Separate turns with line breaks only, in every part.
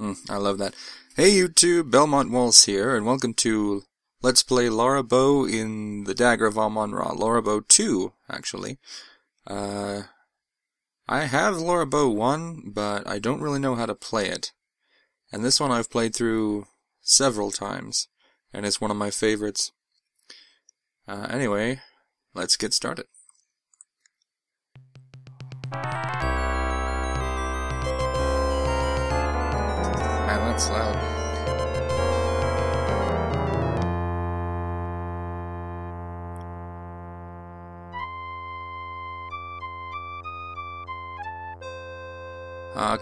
I love that. Hey YouTube, Belmont Waltz here, and welcome to Let's Play Laura Bow in the Dagger of Amon Ra. Laura Bow 2, actually. I have Laura Bow 1, but I don't really know how to play it. And this one I've played through several times, and it's one of my favorites. Anyway, let's get started. Man, that's loud.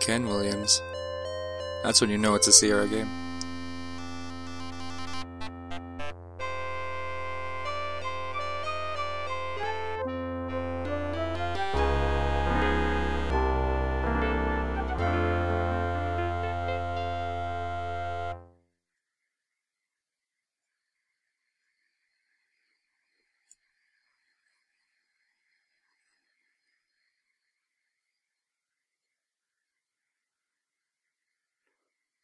Ken Williams. That's when you know it's a Sierra game.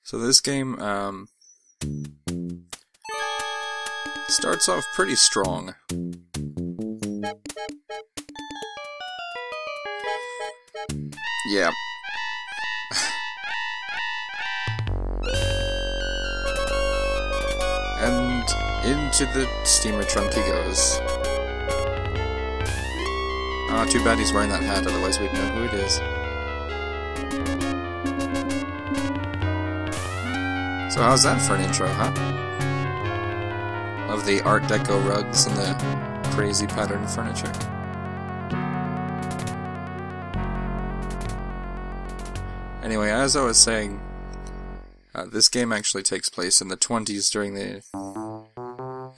So this game starts off pretty strong. Yeah. And into the steamer trunk he goes. Ah, too bad he's wearing that hat, otherwise we'd know who it is. So how's that for an intro, huh? Love the Art Deco rugs and the crazy patterned furniture. Anyway, as I was saying, this game actually takes place in the 20s during the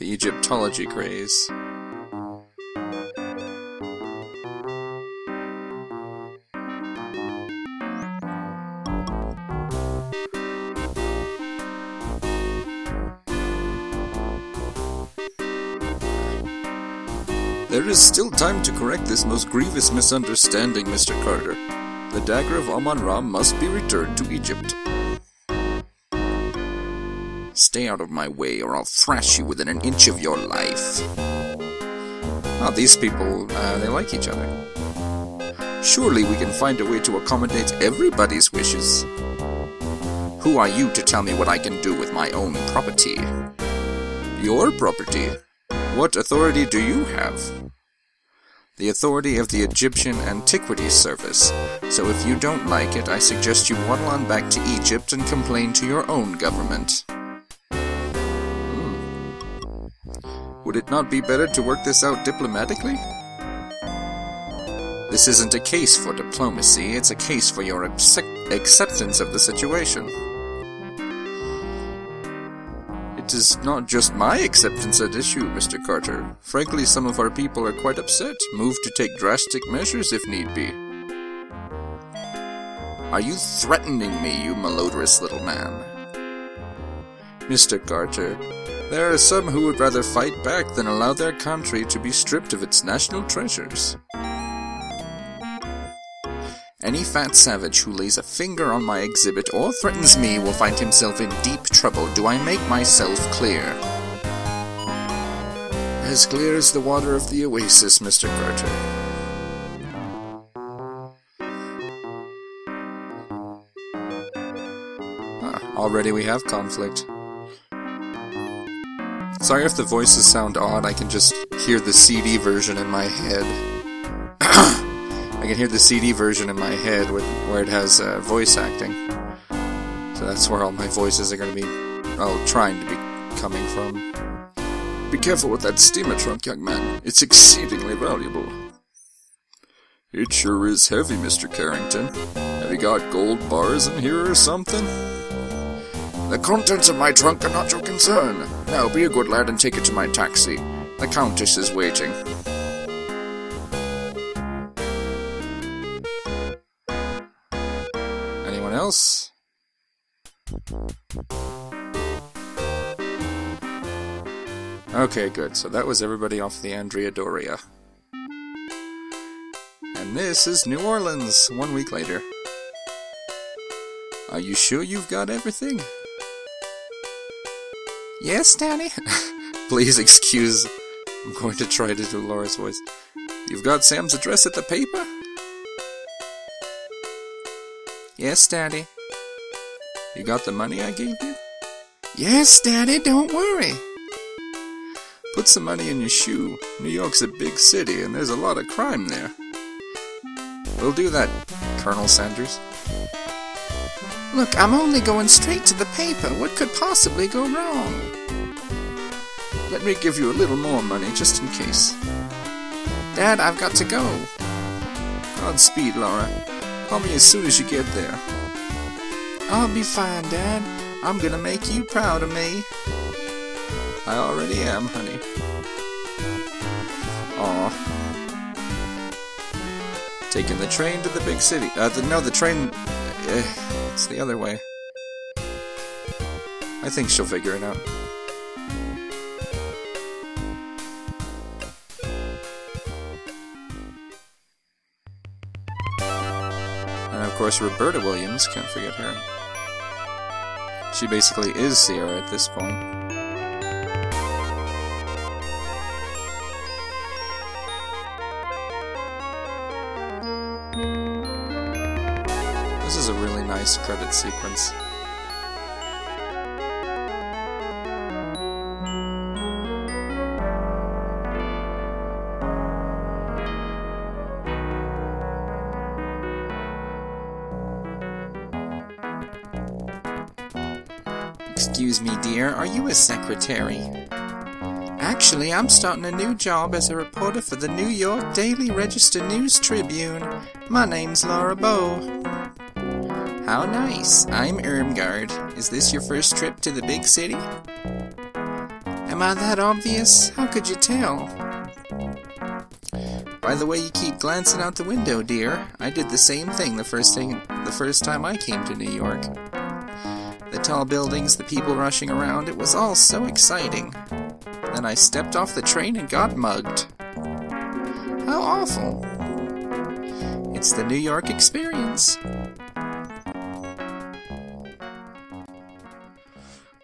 Egyptology craze. There is still time to correct this most grievous misunderstanding, Mr. Carter. The Dagger of Amon Ra must be returned to Egypt. Stay out of my way, or I'll thrash you within an inch of your life. Ah, these people, they like each other. Surely we can find a way to accommodate everybody's wishes. Who are you to tell me what I can do with my own property? Your property? What authority do you have? The authority of the Egyptian Antiquities Service. So if you don't like it, I suggest you waddle on back to Egypt and complain to your own government. Would it not be better to work this out diplomatically? This isn't a case for diplomacy, it's a case for your acceptance of the situation. It is not just my acceptance at issue, Mr. Carter. Frankly, some of our people are quite upset, moved to take drastic measures if need be. Are you threatening me, you malodorous little man? Mr. Carter, there are some who would rather fight back than allow their country to be stripped of its national treasures. Any fat savage who lays a finger on my exhibit or threatens me will find himself in deep trouble. Do I make myself clear? As clear as the water of the oasis, Mr. Carter. Already we have conflict. Sorry if the voices sound odd, I can just hear the CD version in my head. I can hear the CD version in my head where it has voice acting. So that's where all my voices are going to be, trying to be coming from. Be careful with that steamer trunk, young man. It's exceedingly valuable. It sure is heavy, Mr. Carrington. Have you got gold bars in here or something? The contents of my trunk are not your concern. Now be a good lad and take it to my taxi. The Countess is waiting. Else? Okay, good. So that was everybody off the Andrea Doria. And this is New Orleans, 1 week later. Are you sure you've got everything?
Yes, Daddy?
Please excuse. I'm going to try to do Laura's voice. You've got Sam's address at the paper?
Yes, Daddy.
You got the money I gave you?
Yes, Daddy, don't worry.
Put some money in your shoe. New York's a big city, and there's a lot of crime there. We'll do that, Colonel Sanders.
Look, I'm only going straight to the paper. What could possibly go wrong?
Let me give you a little more money, just in case.
Dad, I've got to go.
Godspeed, Laura. Call me as soon as you get there.
I'll be fine, Dad. I'm gonna make you proud of me.
I already am, honey. Aw. Taking the train to the big city. The train... it's the other way. I think she'll figure it out. And of course, Roberta Williams, can't forget her. She basically is Sierra at this point. This is a really nice credit sequence.
Excuse me, dear, are you a secretary? Actually, I'm starting a new job as a reporter for the New York Daily Register News Tribune. My name's Laura Bow. How nice. I'm Irmgard. Is this your first trip to the big city? Am I that obvious? How could you tell? By the way you keep glancing out the window, dear, I did the same thing the first time I came to New York. The tall buildings, the people rushing around, it was all so exciting. Then I stepped off the train and got mugged. How awful. It's the New York experience.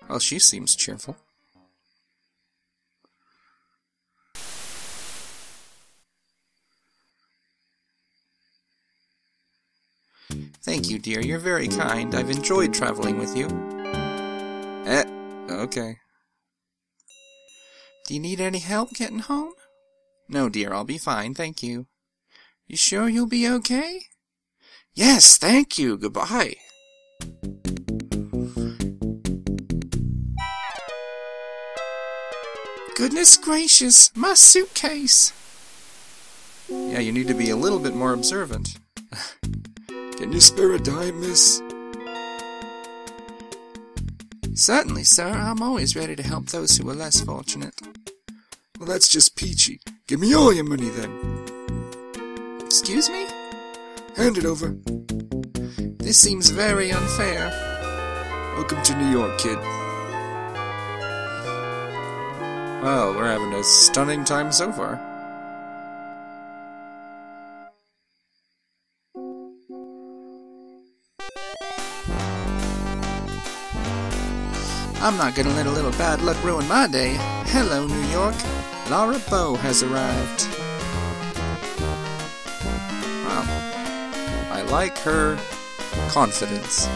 Well, she seems cheerful.
Thank you, dear. You're very kind. I've enjoyed traveling with you.
Okay.
Do you need any help getting home? No, dear, I'll be fine, thank you. You sure you'll be okay? Yes, thank you. Goodbye. Goodness gracious, my suitcase!
Yeah, you need to be a little bit more observant. Can you spare a dime, miss?
Certainly, sir. I'm always ready to help those who are less fortunate.
Well, that's just peachy. Give me all your money, then.
Excuse me?
Hand it over.
This seems very unfair.
Welcome to New York, kid. Well, we're having a stunning time so far.
I'm not gonna let a little bad luck ruin my day. Hello, New York. Laura Bow has arrived.
Wow. I like her confidence.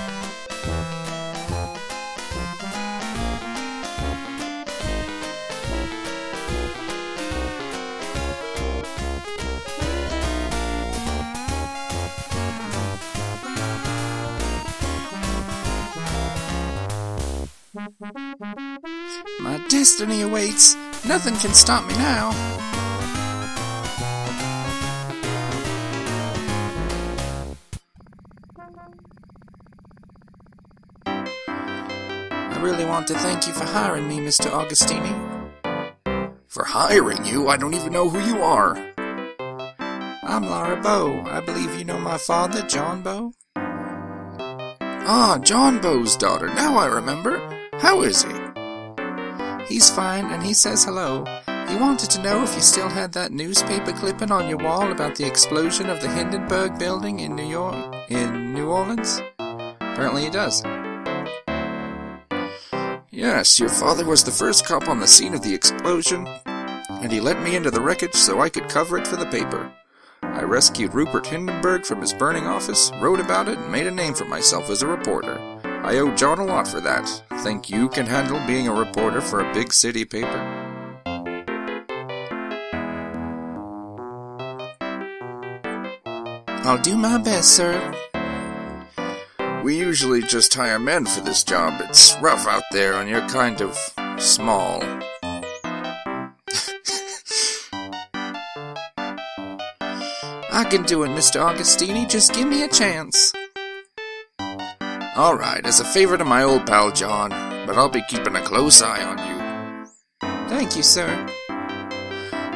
My destiny awaits. Nothing can stop me now. I really want to thank you for hiring me, Mr. Augustini.
For hiring you? I don't even know who you are.
I'm Laura Bow. I believe you know my father, John Bow. Ah, John Bow's daughter. Now I remember. How is he? He's fine, and he says hello. He wanted to know if you still had that newspaper clipping on your wall about the explosion of the Hindenburg building in New Orleans. Apparently he does.
Yes, your father was the first cop on the scene of the explosion, and he let me into the wreckage so I could cover it for the paper. I rescued Rupert Hindenburg from his burning office, wrote about it, and made a name for myself as a reporter. I owe John a lot for that. Think you can handle being a reporter for a big city paper?
I'll do my best, sir.
We usually just hire men for this job. It's rough out there, and you're kind of small.
I can do it, Mr. Augustini. Just give me a chance.
Alright, as a favor to my old pal John, but I'll be keeping a close eye on you.
Thank you, sir.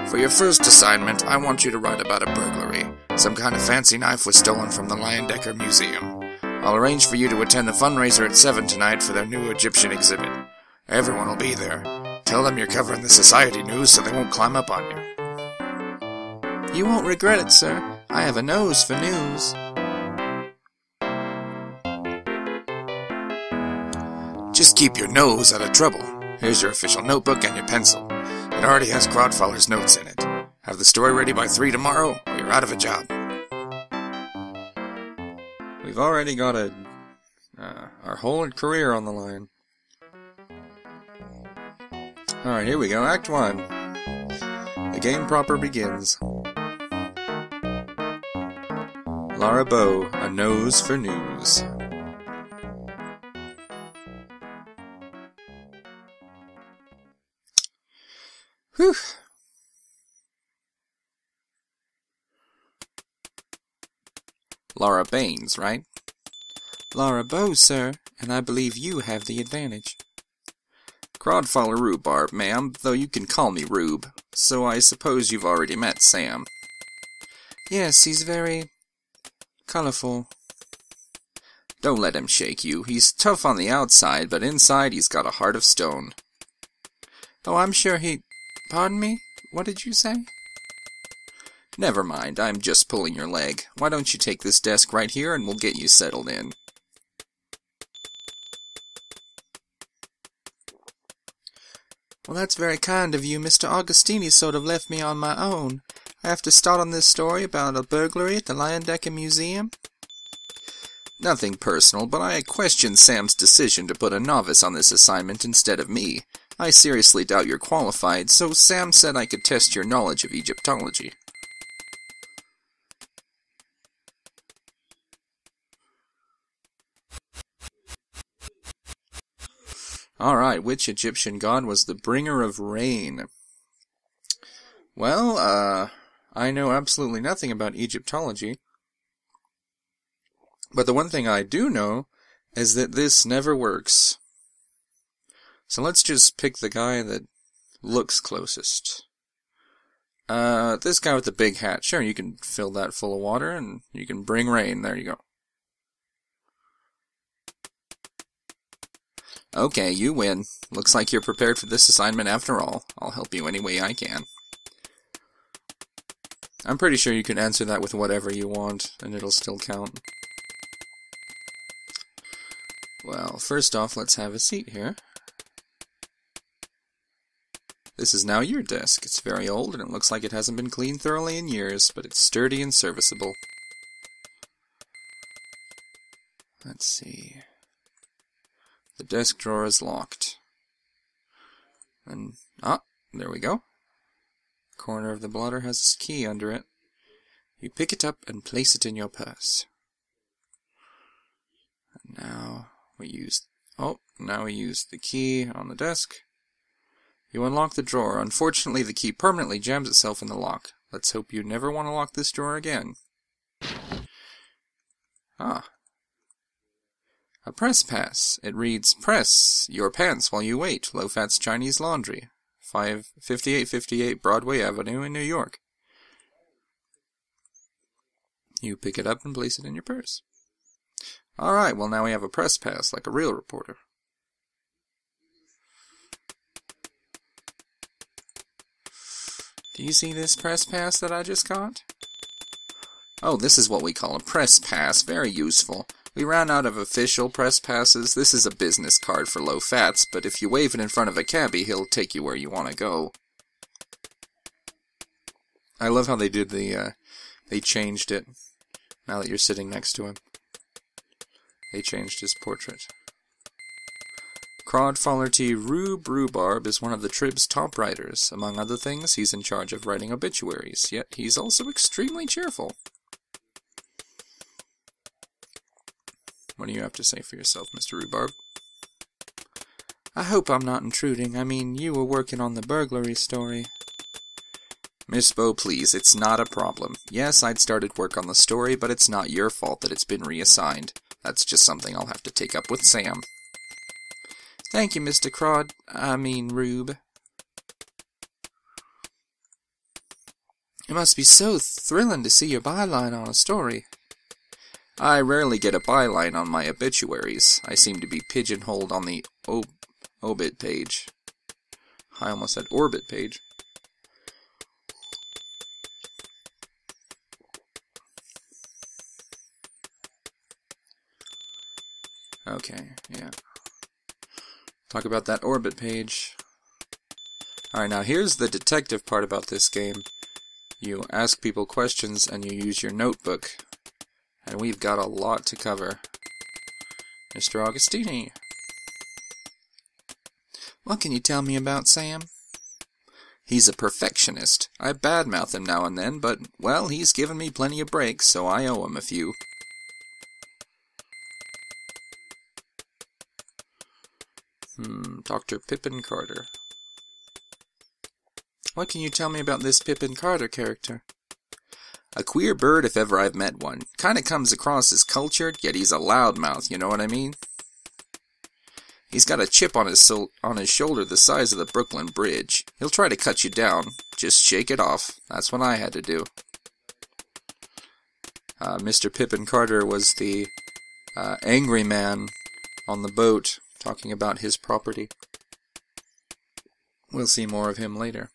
For your first assignment, I want you to write about a burglary. Some kind of fancy knife was stolen from the Decker Museum. I'll arrange for you to attend the fundraiser at 7 tonight for their new Egyptian exhibit. Everyone will be there. Tell them you're covering the society news so they won't climb up on you.
You won't regret it, sir. I have a nose for news.
Just keep your nose out of trouble. Here's your official notebook and your pencil. It already has Crodfaller's notes in it. Have the story ready by 3 tomorrow, or you're out of a job.
We've already got our whole career on the line. Alright, here we go. Act 1. The game proper begins. Laura Bow, a nose for news. Whew. Laura Baines, right? Laura Bow, sir, and I believe you have the advantage. Crodfaller Rhubarb, ma'am, though you can call me Rube, so I suppose you've already met Sam. Yes, he's very colorful. Don't let him shake you. He's tough on the outside, but inside he's got a heart of stone. Oh, I'm sure he... Pardon me? What did you say? Never mind, I'm just pulling your leg. Why don't you take this desk right here and we'll get you settled in. Well, that's very kind of you. Mr. Augustini sort of left me on my own. I have to start on this story about a burglary at the Decker Museum. Nothing personal, but I question Sam's decision to put a novice on this assignment instead of me. I seriously doubt you're qualified, so Sam said I could test your knowledge of Egyptology. Alright, which Egyptian god was the bringer of rain? Well, I know absolutely nothing about Egyptology. But the one thing I do know is that this never works. So let's just pick the guy that looks closest. This guy with the big hat. Sure, you can fill that full of water and you can bring rain. There you go. Okay, you win. Looks like you're prepared for this assignment after all. I'll help you any way I can. I'm pretty sure you can answer that with whatever you want, and it'll still count. Well, first off, let's have a seat here. This is now your desk. It's very old, and it looks like it hasn't been cleaned thoroughly in years, but it's sturdy and serviceable. Let's see... The desk drawer is locked. And, there we go. Corner of the blotter has a key under it. You pick it up and place it in your purse. And now we use the key on the desk. You unlock the drawer. Unfortunately, the key permanently jams itself in the lock. Let's hope you never want to lock this drawer again. A press pass. It reads, "Press your pants while you wait. Low-Fats Chinese Laundry, 5858 Broadway Avenue in New York." You pick it up and place it in your purse. Alright, well now we have a press pass, like a real reporter. Do you see this press pass that I just got? Oh, this is what we call a press pass. Very useful.
We ran out of official press passes. This is a business card for low fats, but if you wave it in front of a cabbie, he'll take you where you want to go. I love how they did they changed it, now that you're sitting next to him. They changed his portrait. Crodfollerty Rhubarb is one of the Trib's top writers. Among other things, he's in charge of writing obituaries, yet he's also extremely cheerful. What do you have to say for yourself, Mr. Rhubarb?
I hope I'm not intruding. I mean, you were working on the burglary story.
Miss Bo, please, it's not a problem. Yes, I'd started work on the story, but it's not your fault that it's been reassigned. That's just something I'll have to take up with Sam.
Thank you, Mr. Rube. It must be so thrilling to see your byline on a story.
I rarely get a byline on my obituaries. I seem to be pigeonholed on the obit page. I almost said orbit page. Okay, yeah. Talk about that orbit page. Alright, now here's the detective part about this game. You ask people questions and you use your notebook. And we've got a lot to cover. Mr. Augustini.
What can you tell me about Sam?
He's a perfectionist. I badmouth him now and then, but, well, he's given me plenty of breaks, so I owe him a few. Dr. Pippin Carter.
What can you tell me about this Pippin Carter character?
A queer bird if ever I've met one. Kinda comes across as cultured, yet he's a loudmouth, you know what I mean? He's got a chip on his shoulder the size of the Brooklyn Bridge. He'll try to cut you down. Just shake it off. That's what I had to do. Mr. Pippin Carter was the angry man on the boat talking about his property. We'll see more of him later.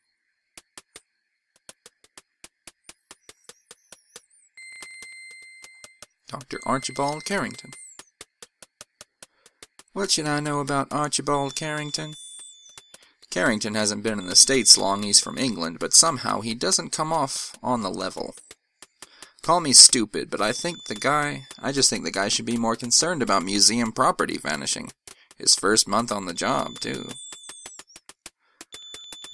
Dr. Archibald Carrington.
What should I know about Archibald Carrington?
Carrington hasn't been in the States long. He's from England, but somehow he doesn't come off on the level. Call me stupid, but I just think the guy should be more concerned about museum property vanishing. His first month on the job, too.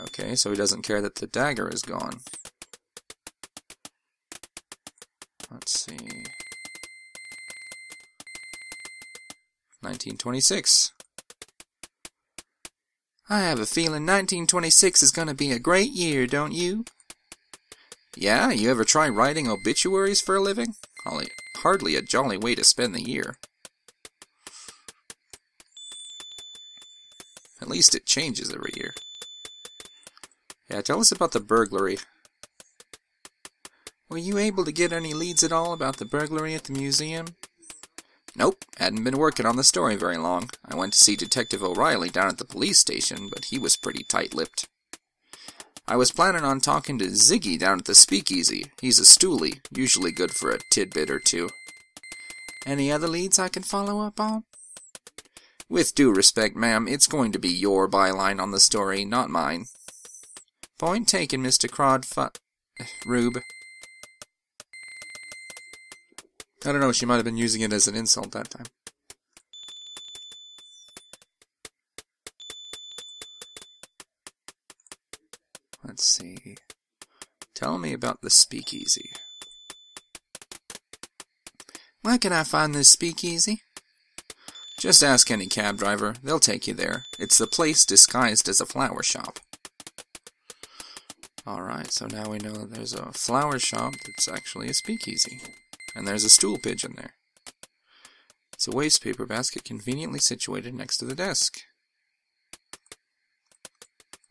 Okay, so he doesn't care that the dagger is gone. Let's see. 1926.
I have a feeling 1926 is going to be a great year, don't you?
Yeah, you ever try writing obituaries for a living? Hardly a jolly way to spend the year. At least it changes every year. Yeah, tell us about the burglary.
Were you able to get any leads at all about the burglary at the museum?
Nope, hadn't been working on the story very long. I went to see Detective O'Reilly down at the police station, but he was pretty tight-lipped. I was planning on talking to Ziggy down at the speakeasy. He's a stoolie, usually good for a tidbit or two.
Any other leads I can follow up on?
With due respect, ma'am, it's going to be your byline on the story, not mine.
Point taken, Mr. Rube.
I don't know, she might have been using it as an insult that time. Let's see. Tell me about the speakeasy.
Where can I find this speakeasy?
Just ask any cab driver. They'll take you there. It's the place disguised as a flower shop. Alright, so now we know that there's a flower shop that's actually a speakeasy. And there's a stool pigeon there. It's a waste paper basket conveniently situated next to the desk.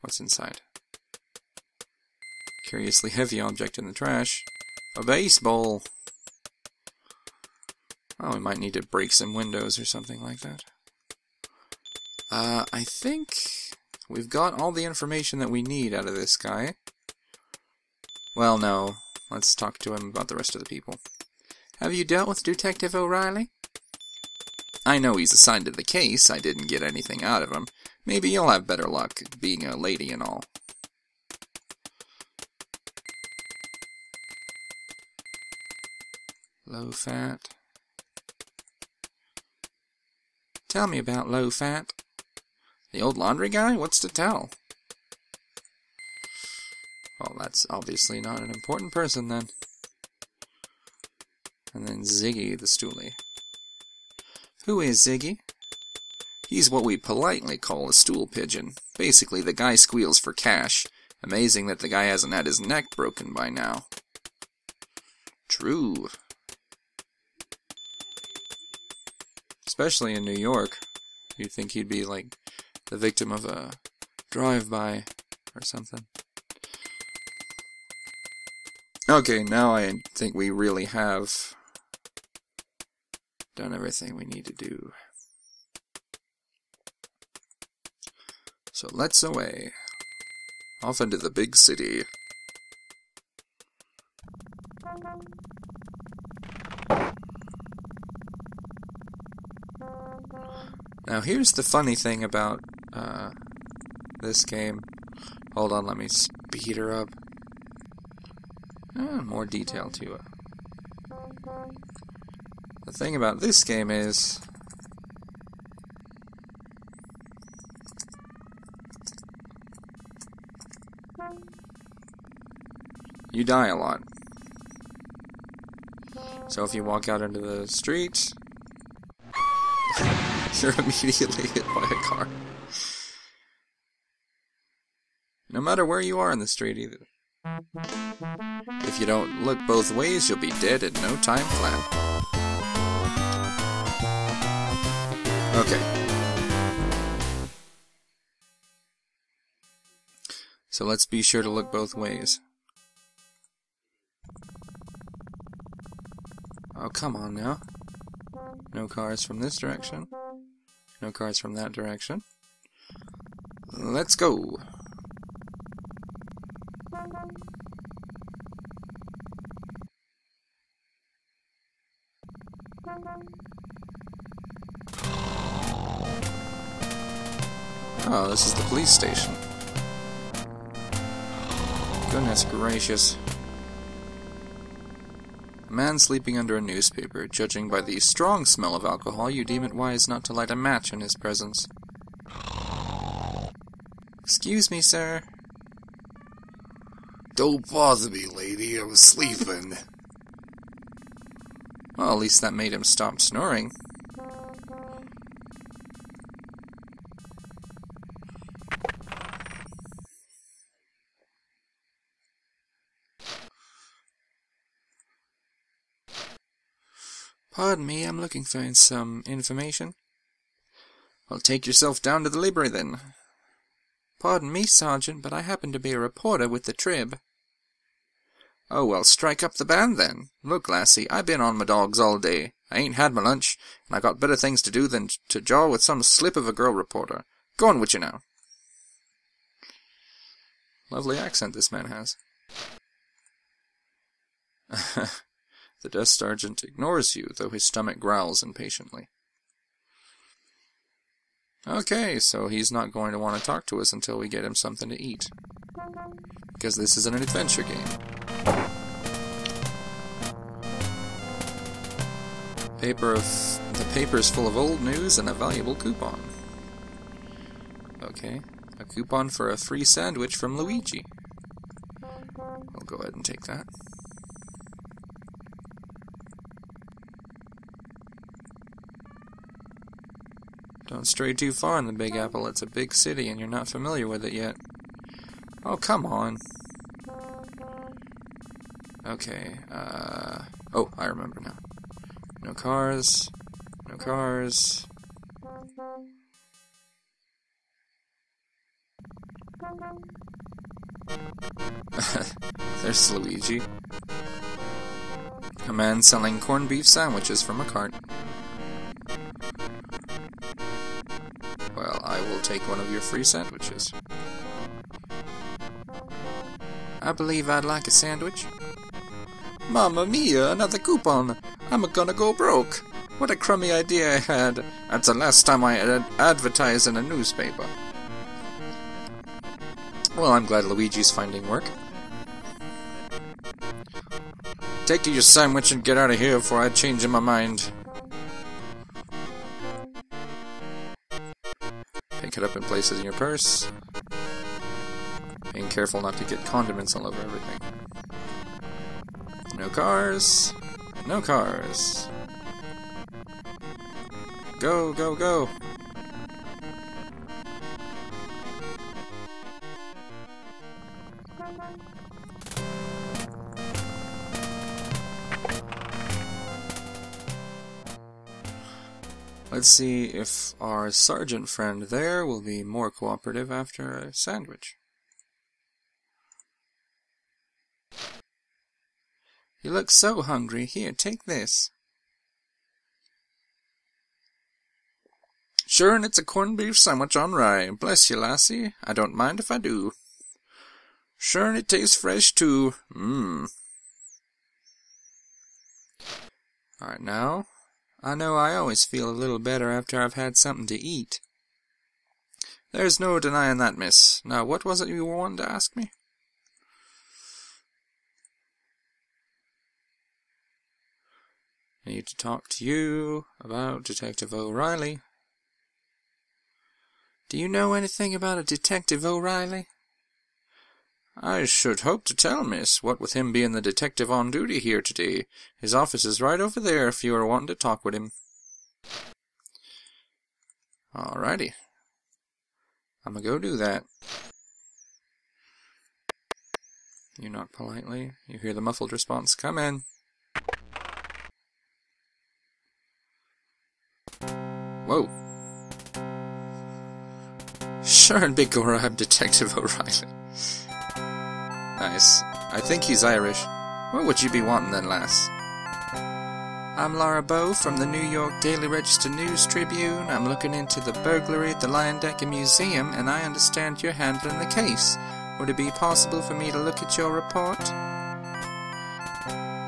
What's inside? Curiously heavy object in the trash. A baseball! Oh, we might need to break some windows or something like that. I think we've got all the information that we need out of this guy. Well, no. Let's talk to him about the rest of the people.
Have you dealt with Detective O'Reilly? I know he's assigned to the case. I didn't get anything out of him. Maybe you'll have better luck, being a lady and all. Low fat. Tell me about low fat. The old laundry guy? What's to tell? Well, that's obviously not an important person then. And then Ziggy the stoolie. Who is Ziggy? He's what we politely call a stool pigeon. Basically, the guy squeals for cash. Amazing that the guy hasn't had his neck broken by now. True. Especially in New York. You'd think he'd be, like, the victim of a drive-by or something. Okay, now I think we really have done everything we need to do. So let's away. Off into the big city. Now here's the funny thing about this game. Hold on, let me speed her up. More detail to it. The thing about this game is you die a lot. So if you walk out into the street, you're immediately hit by a car. No matter where you are in the street either. If you don't look both ways, you'll be dead in no time flat. Okay. So let's be sure to look both ways. Oh, come on now. No cars from this direction. No cars from that direction. Let's go. Oh, this is the police station. Goodness gracious. A man sleeping under a newspaper. Judging by the strong smell of alcohol, you deem it wise not to light a match in his presence. Excuse me, sir.
Don't bother me, lady. I was sleeping.
Well, at least that made him stop snoring. Pardon me, I'm looking for some information. Well, take yourself down to the library, then. Pardon me, Sergeant, but I happen to be a reporter with the Trib. Oh, well, strike up the band, then. Look, lassie, I've been on my dogs all day. I ain't had my lunch, and I got better things to do than to jaw with some slip of a girl reporter. Go on with you now. Lovely accent this man has. The desk sergeant ignores you, though his stomach growls impatiently. Okay, so he's not going to want to talk to us until we get him something to eat. Because this is an adventure game. The paper's full of old news and a valuable coupon. Okay, a coupon for a free sandwich from Luigi. I'll go ahead and take that. Don't stray too far in the Big Apple. It's a big city and you're not familiar with it yet. Oh, come on. Okay, oh, I remember now. No cars. No cars. There's Luigi. A man selling corned beef sandwiches from a cart. Well, I will take one of your free sandwiches. I believe I'd like a sandwich. Mamma mia, another coupon. I'm gonna go broke.
What a crummy idea I had. That's the last time I advertised in a newspaper. Well, I'm glad Luigi's finding work. Take your sandwich and get out of here before I change my mind. Pick it up and place it in your purse. Being careful not to get condiments all over everything. No cars. No cars. Go, go, go. Let's see if our sergeant friend there will be more cooperative after a sandwich.
You look so hungry. Here, take this.
Sure, and it's a corned beef sandwich on rye. Bless you, lassie. I don't mind if I do. Sure, and it tastes fresh, too. Alright, now,
I know I always feel a little better after I've had something to eat.
There's no denying that, miss. Now, what was it you were wanting to ask me?
I need to talk to you about Detective O'Reilly. Do you know anything about a Detective O'Reilly?
I should hope to tell, miss, what with him being the detective on duty here today. His office is right over there if you are wanting to talk with him. Alrighty. I'm gonna go do that. You knock politely. You hear the muffled response, come in. Whoa. Sure and begorra, I'm Detective O'Reilly. Nice. I think he's Irish. What would you be wanting then, lass?
I'm Laura Bow from the New York Daily Register News Tribune. I'm looking into the burglary at the Dagger Museum, and I understand you're handling the case. Would it be possible for me to look at your report?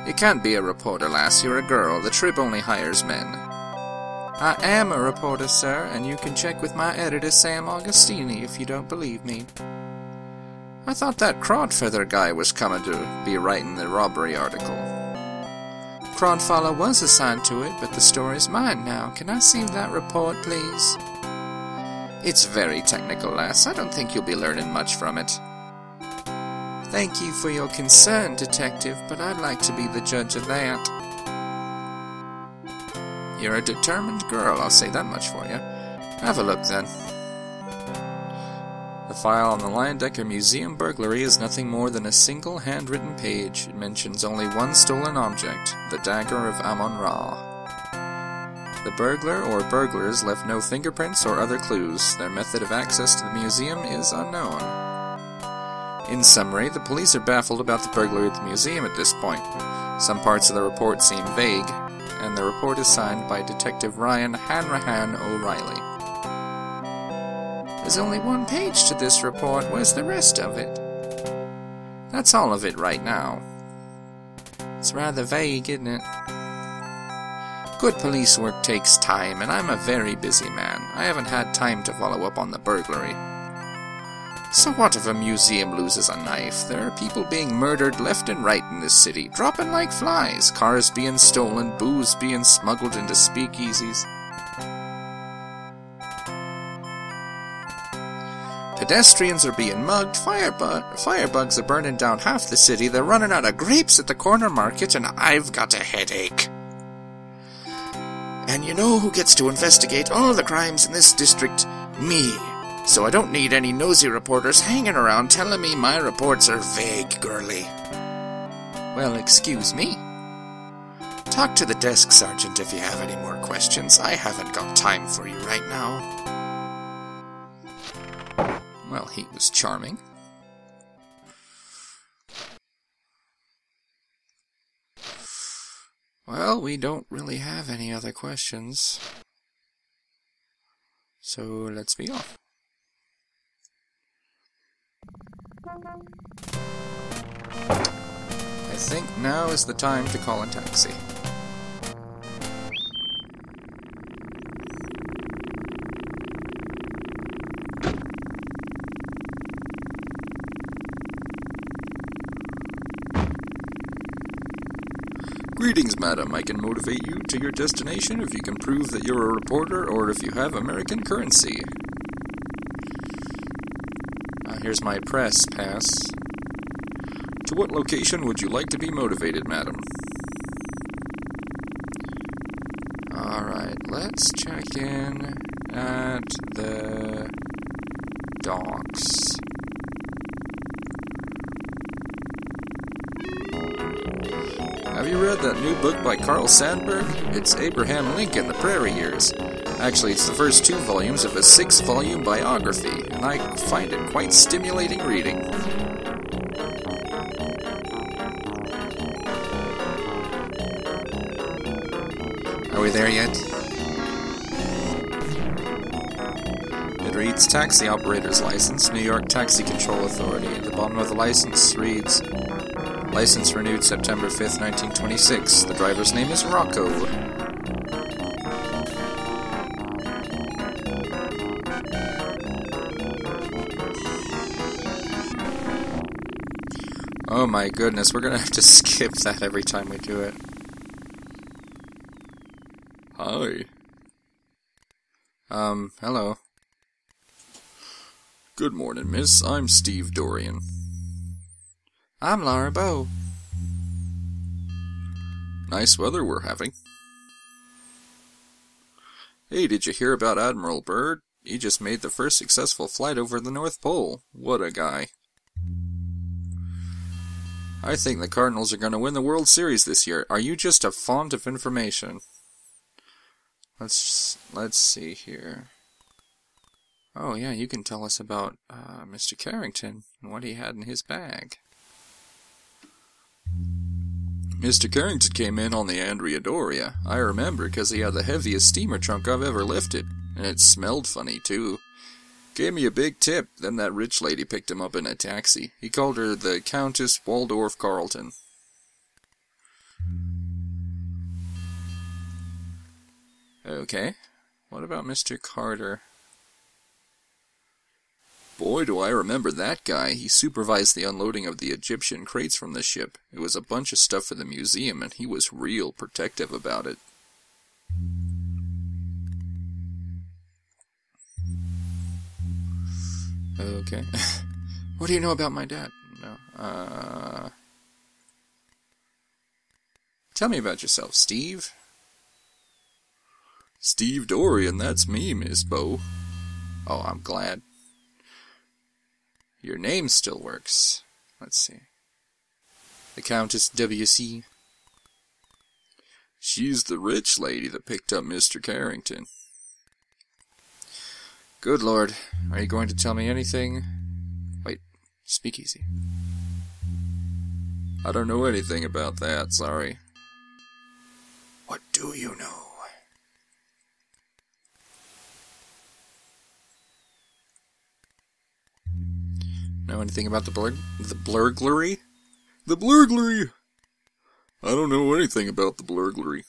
You can't be a reporter, lass. You're a girl. The Trib only hires men.
I am a reporter, sir, and you can check with my editor, Sam Augustini, if you don't believe me.
I thought that Crodfeather guy was coming to be writing the robbery article.
Crodfeather was assigned to it, but the story's mine now. Can I see that report, please?
It's very technical, lass. I don't think you'll be learning much from it.
Thank you for your concern, Detective, but I'd like to be the judge of that.
You're a determined girl, I'll say that much for you. Have a look, then. The file on the Dagger Museum burglary is nothing more than a single handwritten page. It mentions only one stolen object, the Dagger of Amon Ra. The burglar or burglars left no fingerprints or other clues. Their method of access to the museum is unknown. In summary, the police are baffled about the burglary at the museum at this point. Some parts of the report seem vague, and the report is signed by Detective Ryan Hanrahan O'Reilly.
There's only one page to this report. Where's the rest of it?
That's all of it right now.
It's rather vague, isn't it?
Good police work takes time, and I'm a very busy man. I haven't had time to follow up on the burglary. So what if a museum loses a knife? There are people being murdered left and right in this city, dropping like flies, cars being stolen, booze being smuggled into speakeasies. Pedestrians are being mugged, firebugs are burning down half the city, they're running out of grapes at the corner market, and I've got a headache. And you know who gets to investigate all the crimes in this district? Me. So I don't need any nosy reporters hanging around telling me my reports are vague, girly.
Well, excuse me.
Talk to the desk sergeant if you have any more questions. I haven't got time for you right now. Well, he was charming. Well, we don't really have any other questions. So let's be off. I think now is the time to call a taxi. Greetings, madam. I can motivate you to your destination if you can prove that you're a reporter or if you have American currency. Here's my press pass. To what location would you like to be motivated, madam? Alright, let's check in at the docks. Have you read that new book by Carl Sandburg? It's Abraham Lincoln, The Prairie Years. Actually, it's the first 2 volumes of a 6-volume biography, and I find it quite stimulating reading. Are we there yet? It reads Taxi Operator's License, New York Taxi Control Authority. At the bottom of the license reads, License renewed September 5th, 1926. The driver's name is Rocco. Oh my goodness, we're gonna have to skip that every time we do it. Hi. Hello. Good morning, miss. I'm Steve Dorian.
I'm Laura Bow.
Nice weather we're having. Hey, did you hear about Admiral Byrd? He just made the first successful flight over the North Pole. What a guy. I think the Cardinals are going to win the World Series this year. Are you just a font of information? Let's see here. Oh yeah, you can tell us about Mr. Carrington and what he had in his bag. Mr. Carrington came in on the Andrea Doria. I remember because he had the heaviest steamer trunk I've ever lifted. And it smelled funny, too. Gave me a big tip, then that rich lady picked him up in a taxi. He called her the Countess Waldorf Carleton. Okay. What about Mr. Carter? Boy, do I remember that guy. He supervised the unloading of the Egyptian crates from the ship. It was a bunch of stuff for the museum, and he was real protective about it. Okay. What do you know about my dad? No. Tell me about yourself, Steve. Steve Dorian, that's me, Miss Bow. Oh, I'm glad. Your name still works. Let's see. The Countess W.C. She's the rich lady that picked up Mr. Carrington. Good Lord. Are you going to tell me anything? Wait, speak easy. I don't know anything about that, sorry. What do you know? Know anything about the burglary? The burglary! I don't know anything about the burglary.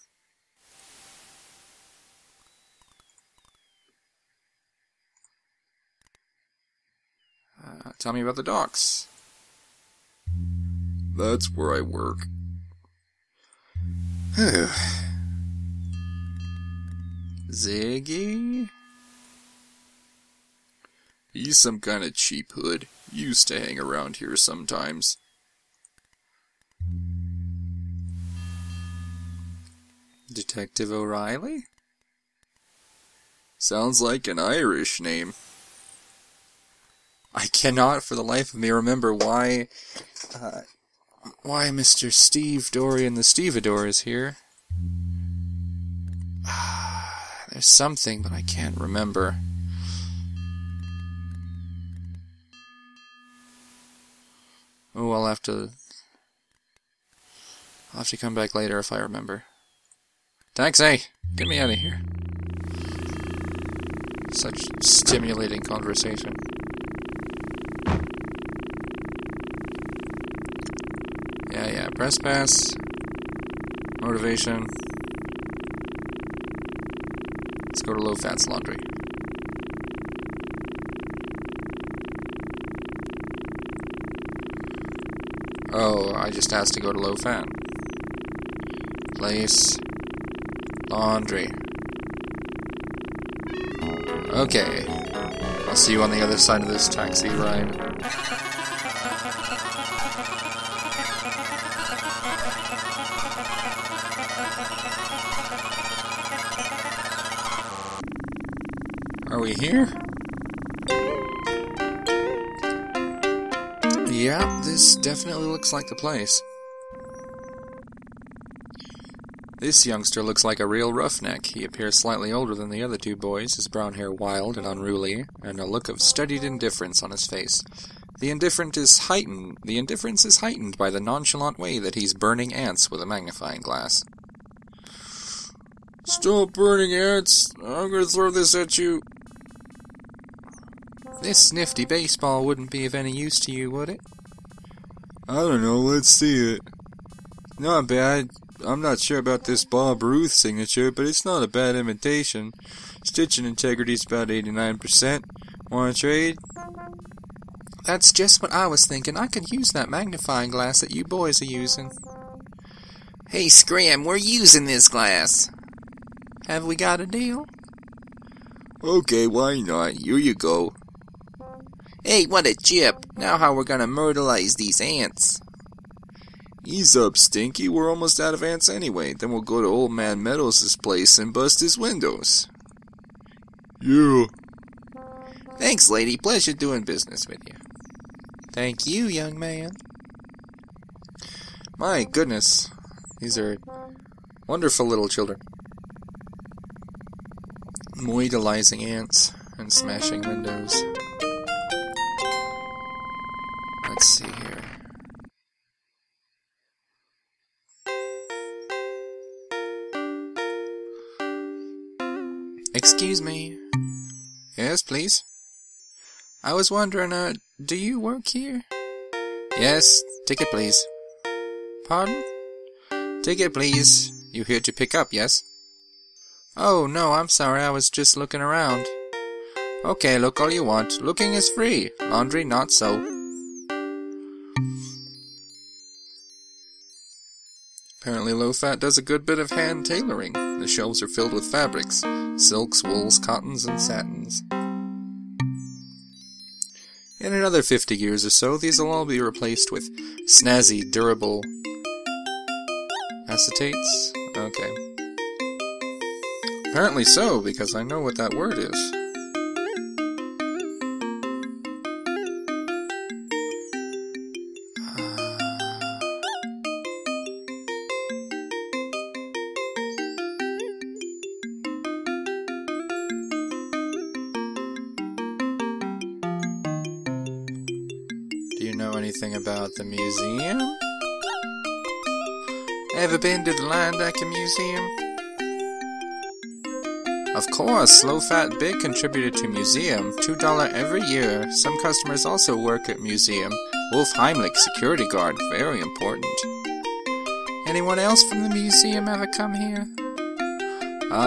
Tell me about the docks. That's where I work. Ziggy? He's some kind of cheap hood. Used to hang around here sometimes. Detective O'Reilly? Sounds like an Irish name. I cannot for the life of me remember why Mr. Steve Dorian the Stevedore is here. There's something, but I can't remember. Oh, I'll have to come back later if I remember. Taxi! Get me out of here. Such stimulating conversation. Yeah, press pass. Motivation. Let's go to Low Fats Laundry. Oh, I just asked to go to Low Fat. Place. Laundry. Okay. I'll see you on the other side of this taxi ride. Are we here? Yeah, this definitely looks like the place. This youngster looks like a real roughneck. He appears slightly older than the other two boys, his brown hair wild and unruly, and a look of studied indifference on his face. The indifference is heightened by the nonchalant way that he's burning ants with a magnifying glass. Stop burning ants! I'm gonna throw this at you.
This nifty baseball wouldn't be of any use to you, would it?
I don't know, let's see it. Not bad. I'm not sure about this Bob Ruth signature, but it's not a bad imitation. Stitching integrity's about 89%. Wanna trade?
That's just what I was thinking. I could use that magnifying glass that you boys are using. Hey, Scram, we're using this glass. Have we got a deal?
Okay, why not? Here you go.
Hey, what a chip. Now how we're gonna myrtleize these ants?
Ease up, Stinky. We're almost out of ants anyway. Then we'll go to Old Man Meadows' place and bust his windows. Yeah.
Thanks, lady. Pleasure doing business with you. Thank you, young man.
My goodness. These are wonderful little children. Moidalizing ants and smashing windows. Let's see here.
Excuse me.
Yes, please?
I was wondering, do you work here?
Yes, ticket please.
Pardon?
Ticket please. You here to pick up, yes?
Oh, no, I'm sorry, I was just looking around.
Okay, look all you want. Looking is free. Laundry, not so. Apparently Low-Fat does a good bit of hand tailoring. The shelves are filled with fabrics. Silks, wools, cottons, and satins. In another 50 years or so, these will all be replaced with snazzy, durable acetates? Okay. Apparently so, because I know what that word is. Do you know anything about the museum?
Ever been to the Linebacker Museum?
Of course, Low-Fat Big contributed to museum, $2 every year. Some customers also work at museum. Wolf Heimlich, security guard, very important.
Anyone else from the museum ever come here?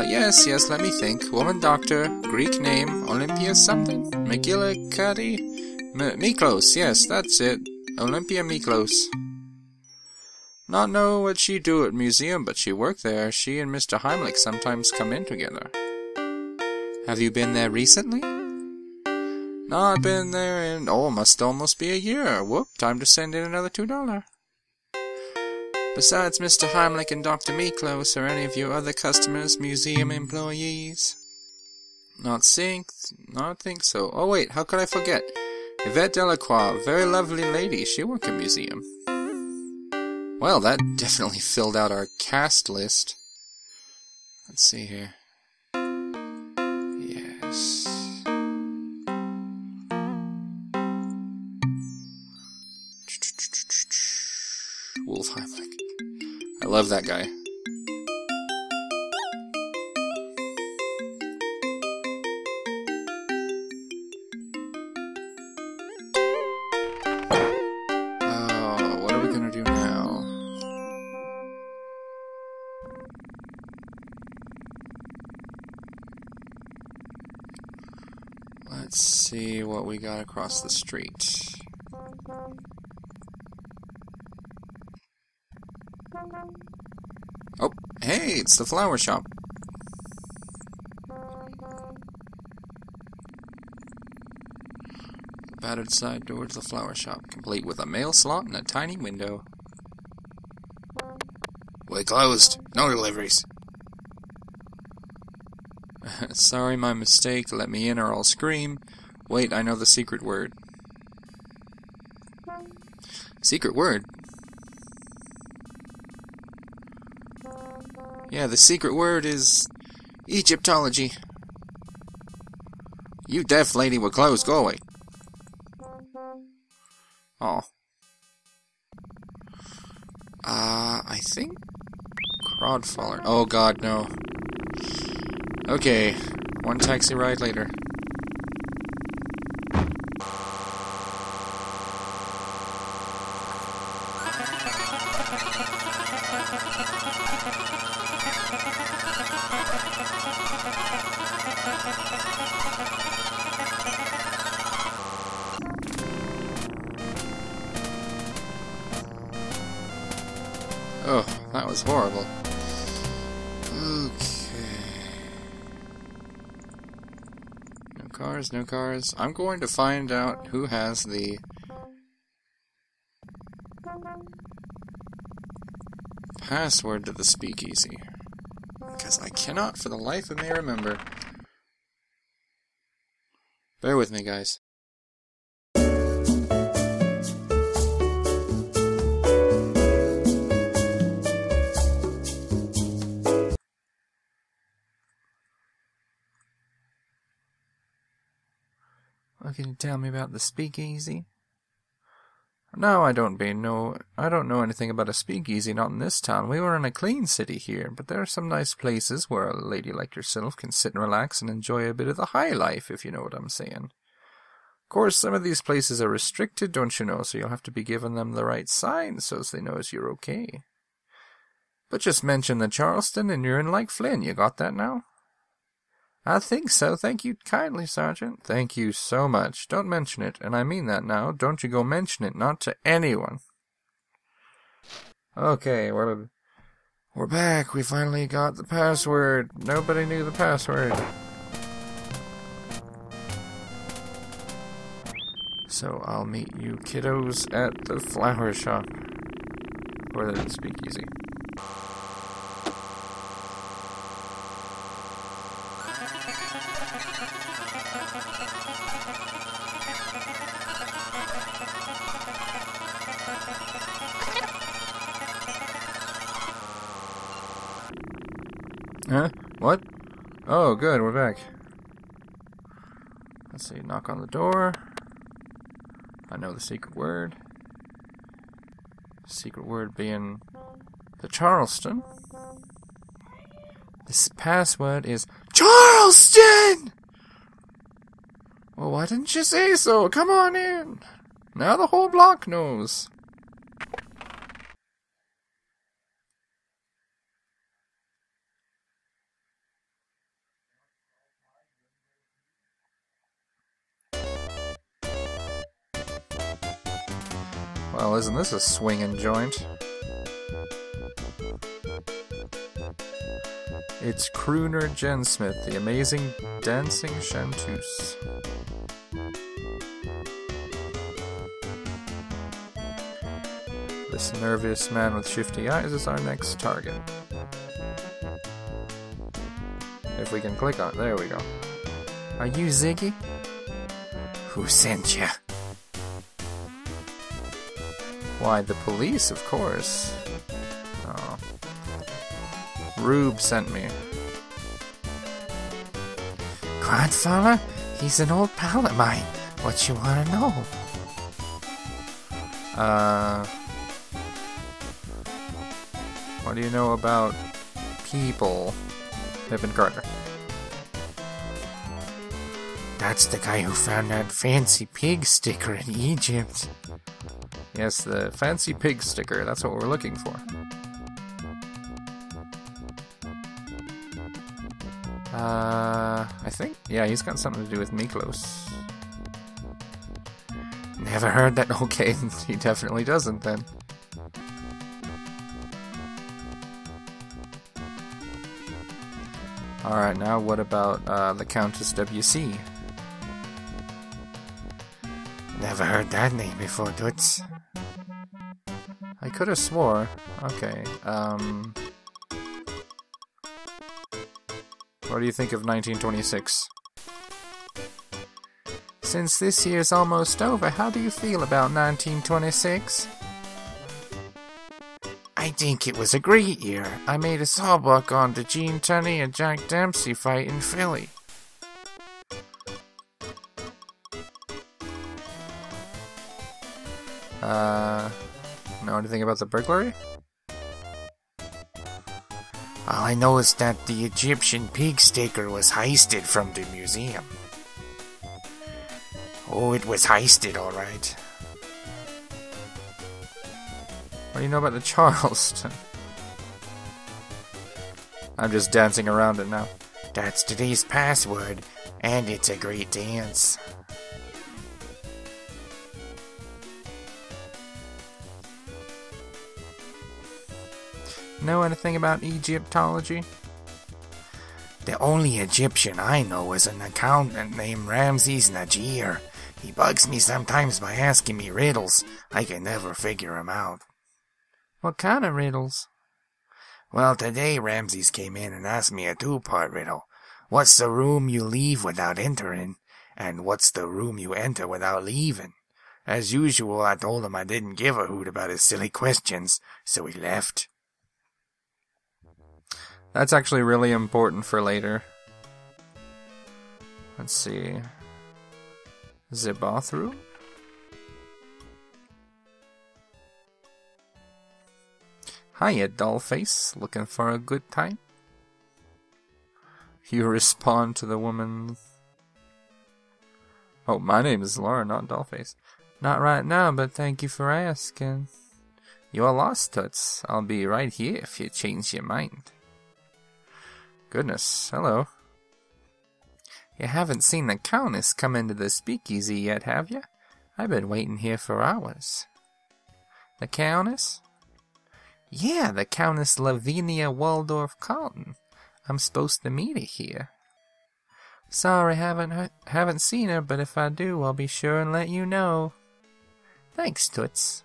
Yes, let me think. Woman doctor, Greek name, Olympia something? McGillicuddy? Miklos, yes, that's it. Olympia Miklos. Not know what she do at museum, but she worked there. She and Mr. Heimlich sometimes come in together.
Have you been there recently?
Not been there in, must almost be a year. Whoop, time to send in another $2.
Besides Mr. Heimlich and Dr. Miklos, are any of your other customers museum employees?
Not think so. Oh wait, how could I forget? Yvette Delacroix, very lovely lady. She worked at museum. Well, that definitely filled out our cast list. Let's see here. Yes. Wolf Heimlich. I love that guy. What are we gonna do now? Let's see what we got across the street. Oh, hey, it's the flower shop. Battered side door to the flower shop, complete with a mail slot and a tiny window.
We're closed. No deliveries.
Sorry, my mistake. Let me in or I'll scream. Wait, I know the secret word. Secret word? Yeah, the secret word is Egyptology. You deaf lady with clothes, go away. Oh. I think Crodfaller. Oh god, no. Okay, one taxi ride later. Oh, that was horrible. No cars. I'm going to find out who has the password to the speakeasy. Because I cannot for the life of me remember. Bear with me, guys. What can you tell me about the speakeasy? No, I don't know anything about a speakeasy, not in this town. We were in a clean city here, but there are some nice places where a lady like yourself can sit and relax and enjoy a bit of the high life, if you know what I'm saying. Of course, some of these places are restricted, don't you know, so you'll have to be giving them the right signs so they know you're okay. But just mention the Charleston and you're in like Flynn, you got that now? I think so. Thank you kindly, Sergeant. Thank you so much. Don't mention it, and I mean that now. Don't you go mention it, not to anyone. Okay, we're back. We finally got the password. Nobody knew the password. So I'll meet you kiddos at the flower shop. Or the speakeasy. Huh? What? Oh, good, we're back. Let's see, knock on the door. I know the secret word. Secret word being the Charleston. This password is Charleston! Well, why didn't you say so? Come on in. Now the whole block knows. Well, isn't this a swinging joint? It's Crooner Jensmith, the amazing dancing chanteuse. This nervous man with shifty eyes is our next target. If we can click on it, there we go. Are you Ziggy? Who sent ya? Why, the police, of course. Oh. Rube sent me. Crodfaller? He's an old pal of mine. What you wanna know? What do you know about people? Pippin Carter. That's the guy who found that fancy pig sticker in Egypt. Yes, the fancy pig sticker. That's what we're looking for. I think, yeah, he's got something to do with Miklos. Never heard that. Okay, he definitely doesn't then. Alright, now what about the Countess WC?
Never heard that name before, Toots.
I could have swore. Okay, what do you think of 1926?
Since this year's almost over, how do you feel about 1926? I think it was a great year. I made a sawbuck on the Gene Tunney and Jack Dempsey fight in Philly.
Know anything about the burglary?
All I know is that the Egyptian pig sticker was heisted from the museum. Oh, it was heisted, alright.
What do you know about the Charleston? I'm just dancing around it now.
That's today's password, and it's a great dance.
Know anything about Egyptology?
The only Egyptian I know is an accountant named Ramses Najir. He bugs me sometimes by asking me riddles. I can never figure him out.
What kind of riddles?
Well, today Ramses came in and asked me a two-part riddle. What's the room you leave without entering? And what's the room you enter without leaving? As usual, I told him I didn't give a hoot about his silly questions, so he left.
That's actually really important for later. Let's see. The bathroom? Hiya, dollface. Looking for a good time? You respond to the woman. Oh, my name is Laura, not dollface. Not right now, but thank you for asking. You're lost, Toots. I'll be right here if you change your mind. Goodness, hello. You haven't seen the Countess come into the speakeasy yet, have you? I've been waiting here for hours. The Countess? Yeah, the Countess Lavinia Waldorf Carlton. I'm supposed to meet her here. Sorry, haven't seen her, but if I do, I'll be sure and let you know. Thanks, Toots.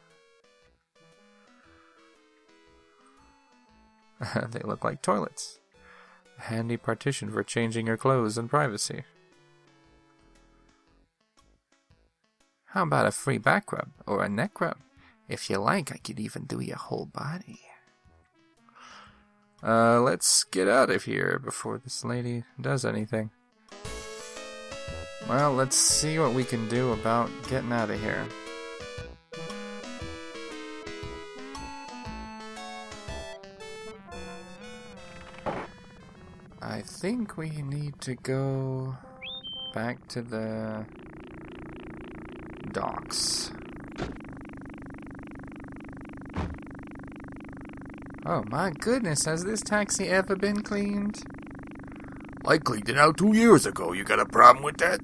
They look like toilets. A handy partition for changing your clothes in privacy. How about a free back rub or a neck rub? If you like, I could even do your whole body. Let's get out of here before this lady does anything. Well, let's see what we can do about getting out of here. I think we need to go back to the docks. Oh my goodness, has this taxi ever been cleaned?
I cleaned it out 2 years ago. You got a problem with that?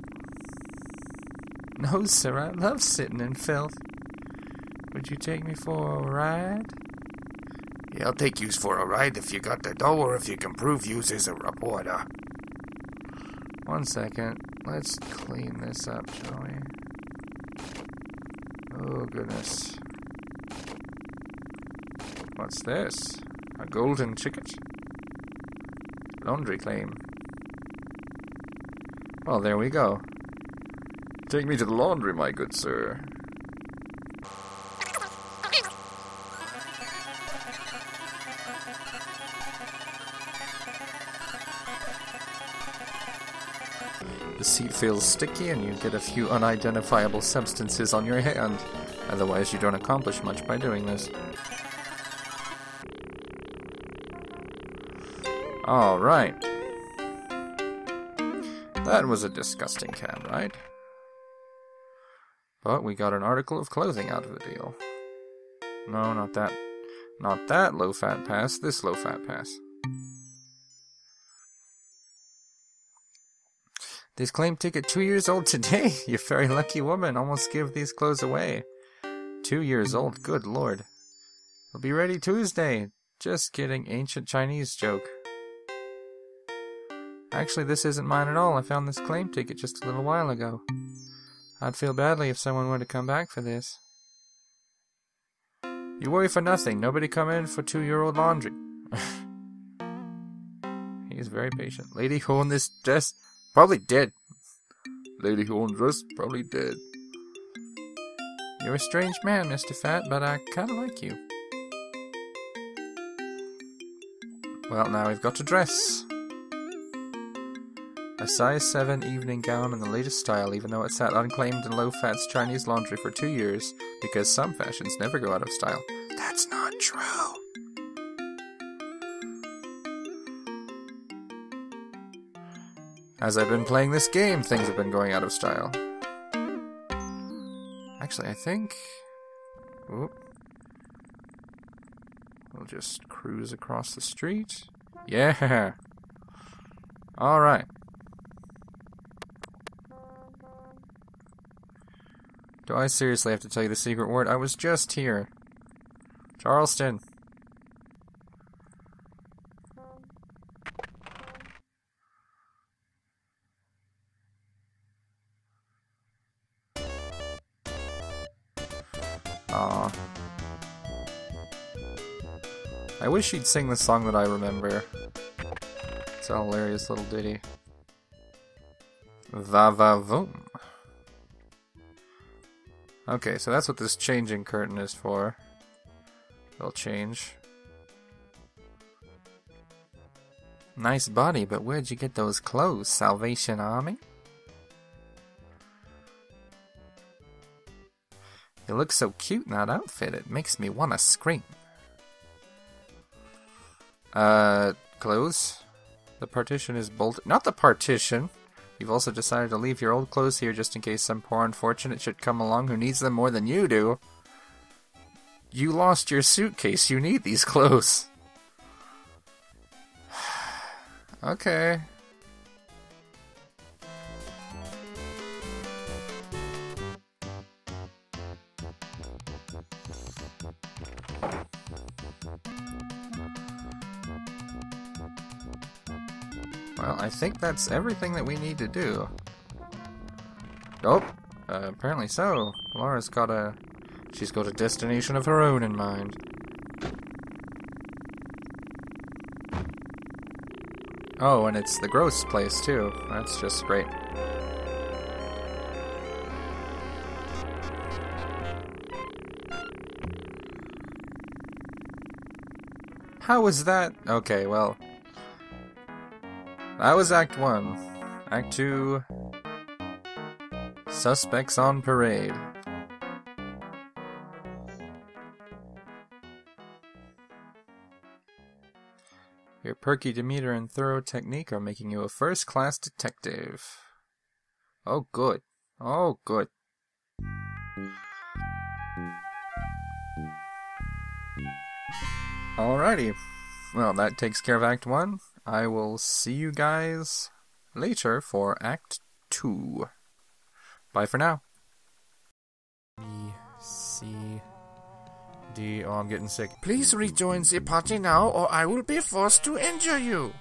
No, sir, I love sitting in filth. Would you take me for a ride?
Yeah, I'll take yous for a ride if you got the dough or if you can prove yous is a reporter.
1 second. Let's clean this up, shall we? Oh, goodness. What's this? A golden ticket? Laundry claim. Well, there we go. Take me to the laundry, my good sir. The seat feels sticky and you get a few unidentifiable substances on your hand. Otherwise, you don't accomplish much by doing this. Alright. That was a disgusting cab ride. But we got an article of clothing out of the deal. No, not that. Not that low-fat pass, this low-fat pass. This claim ticket 2 years old today. You very lucky woman. Almost give these clothes away. 2 years old, good lord. It'll be ready Tuesday. Just kidding, ancient Chinese joke. Actually, this isn't mine at all. I found this claim ticket just a little while ago. I'd feel badly if someone were to come back for this. You worry for nothing. Nobody come in for 2-year-old laundry. He is very patient. Lady who owned this dress, probably dead. Lady who owned dress, probably dead. You're a strange man, Mr. Fat, but I kinda like you. Well, now we've got to dress. A size 7 evening gown in the latest style, even though it sat unclaimed in low-fats Chinese laundry for 2 years, because some fashions never go out of style. That's not true. As I've been playing this game, things have been going out of style. Actually, I think... Oop. We'll just cruise across the street. Yeah! Alright. Do I seriously have to tell you the secret word? I was just here. Charleston. Aw. I wish she'd sing the song that I remember. It's a hilarious little ditty. Va-va-voom. Okay, so that's what this changing curtain is for. It'll change. Nice body, but where'd you get those clothes, Salvation Army? You look so cute in that outfit, it makes me want to scream. Clothes? The partition is bolted. Not the partition! You've also decided to leave your old clothes here just in case some poor unfortunate should come along who needs them more than you do. You lost your suitcase. You need these clothes. Okay. Well, I think that's everything that we need to do. Oh, apparently so. Laura's got a... She's got a destination of her own in mind. Oh, and it's the gross place, too. That's just great. How was that? Okay, well... That was Act 1. Act 2... Suspects on parade. Your perky demeanor and thorough technique are making you a first-class detective. Oh, good. Oh, good. Alrighty. Well, that takes care of Act 1. I will see you guys later for Act 2. Bye for now. B, C, D. Oh, I'm getting sick.
Please rejoin the party now, or I will be forced to injure you.